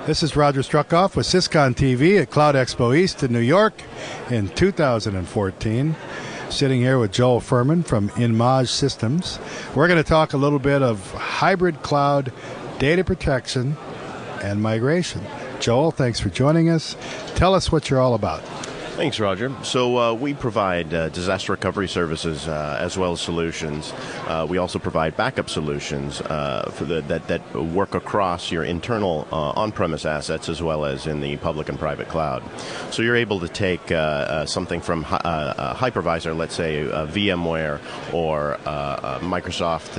This is Roger Struckoff with Syscon TV at Cloud Expo East in New York in 2014. Sitting here with Joel Ferman from InMage Systems. We're going to talk a little bit of hybrid cloud data protection and migration. Joel, thanks for joining us. Tell us what you're all about. Thanks, Roger. So we provide disaster recovery services as well as solutions. We also provide backup solutions that work across your internal on-premise assets as well as in the public and private cloud. So you're able to take something from a hypervisor, let's say VMware or Microsoft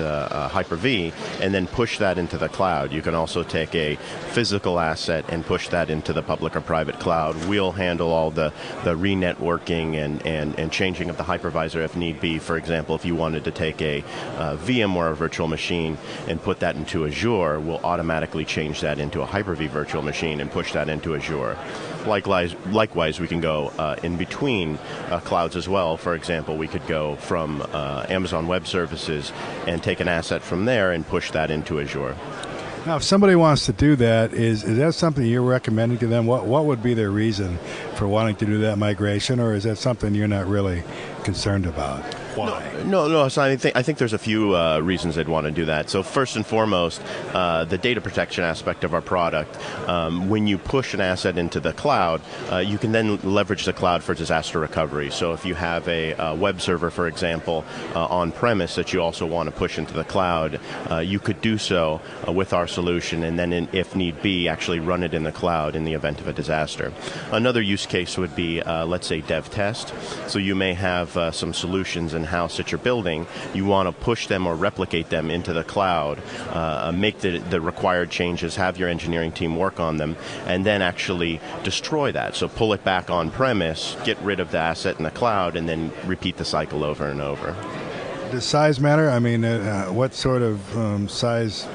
Hyper-V, and then push that into the cloud. You can also take a physical asset and push that into the public or private cloud. We'll handle all the re-networking and changing of the hypervisor if need be. For example, if you wanted to take a VMware virtual machine and put that into Azure, we'll automatically change that into a Hyper-V virtual machine and push that into Azure. Likewise, we can go in between clouds as well. For example, we could go from Amazon Web Services and take an asset from there and push that into Azure. Now, if somebody wants to do that, is that something you're recommending to them? What would be their reason for wanting to do that migration, or is that something you're not really concerned about? Why? No. So I think there's a few reasons they'd want to do that. So first and foremost, the data protection aspect of our product. When you push an asset into the cloud, you can then leverage the cloud for disaster recovery. So if you have a web server, for example, on-premise that you also want to push into the cloud, you could do so with our solution, and then if need be, actually run it in the cloud in the event of a disaster. Another use case would be, let's say, dev test. So you may have some solutions in-house that you're building. You want to push them or replicate them into the cloud, make the required changes, have your engineering team work on them, and then actually destroy that. So pull it back on-premise, get rid of the asset in the cloud, and then repeat the cycle over and over. Does size matter? I mean, what sort of size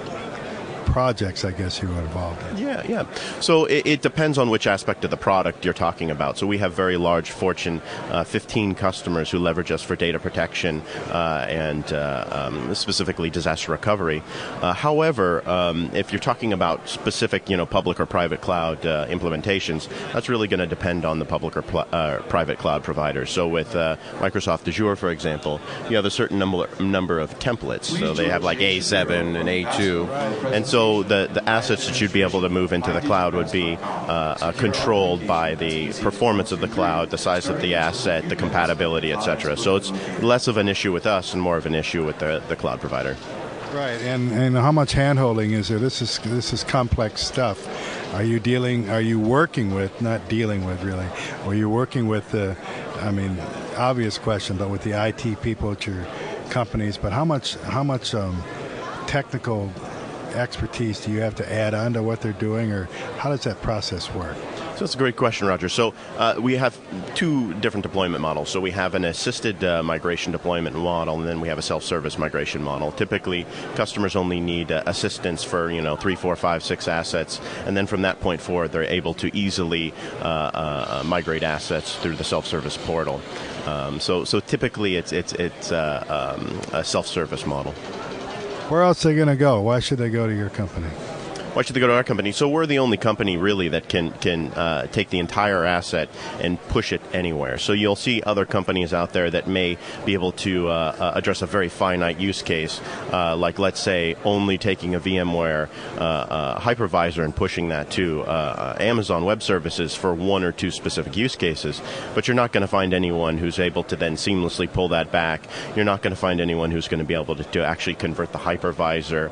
projects, I guess, you were involved in? Yeah. So it depends on which aspect of the product you're talking about. So we have very large Fortune 15 customers who leverage us for data protection and specifically disaster recovery. However, if you're talking about specific, public or private cloud implementations, that's really going to depend on the public or private cloud provider. So with Microsoft Azure, for example, you have a certain number of templates. So they have like A7 and A2, and so the assets that you'd be able to move into the cloud would be controlled by the performance of the cloud, the size of the asset, the compatibility, etc. So it's less of an issue with us and more of an issue with the cloud provider. Right, and how much hand-holding is there? This is complex stuff. Are you working with, not dealing with really, or you're working with obvious question, but with the IT people at your companies, but how much technical expertise do you have to add on to what they're doing, or how does that process work? So that's a great question, Roger. So we have two different deployment models. So we have an assisted migration deployment model, and then we have a self-service migration model. Typically, customers only need assistance for 3, 4, 5, 6 assets, and then from that point forward, they're able to easily migrate assets through the self-service portal. So typically, it's a self-service model. Where else are they going to go? Why should they go to your company? Why should they go to our company? So we're the only company really that can take the entire asset and push it anywhere. So you'll see other companies out there that may be able to address a very finite use case, like let's say only taking a VMware hypervisor and pushing that to Amazon Web Services for one or two specific use cases. But you're not going to find anyone who's able to then seamlessly pull that back. You're not going to find anyone who's going to be able to actually convert the hypervisor.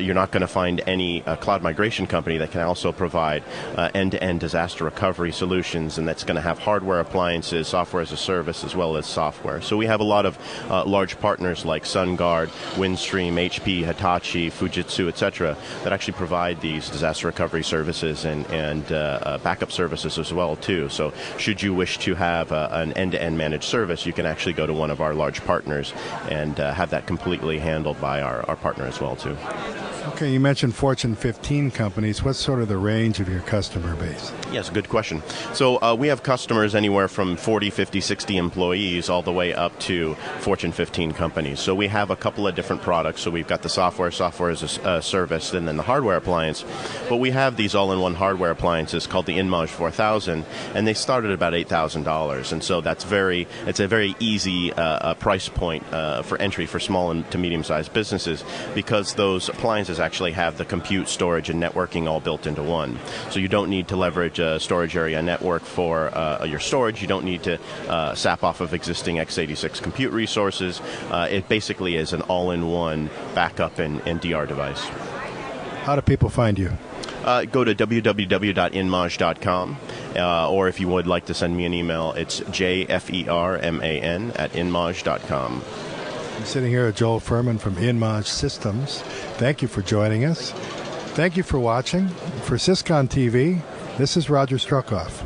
You're not going to find any cloud migration company that can also provide end-to-end disaster recovery solutions, and that's going to have hardware appliances, software as a service, as well as software. So we have a lot of large partners like SunGuard, Windstream, HP, Hitachi, Fujitsu, etc., that actually provide these disaster recovery services and backup services as well too. So should you wish to have an end-to-end managed service, you can actually go to one of our large partners and have that completely handled by our partner as well too. Okay, you mentioned Fortune 15 companies. What's sort of the range of your customer base? Yes, good question. So we have customers anywhere from 40, 50, 60 employees all the way up to Fortune 15 companies. So we have a couple of different products. So we've got the software as a service, and then the hardware appliance. But we have these all-in-one hardware appliances called the InMage 4000, and they start at about $8,000. And so it's a very easy price point for entry for small and to medium-sized businesses, because those appliances actually have the compute, storage, and networking all built into one. So you don't need to leverage a storage area network for your storage. You don't need to sap off of existing x86 compute resources. It basically is an all-in-one backup and DR device. How do people find you? Go to www.inmage.com, or if you would like to send me an email, it's jferman@inmage.com. I'm sitting here with Joel Ferman from InMage Systems. Thank you for joining us. Thank you for watching. For Syscon TV, this is Roger Struckoff.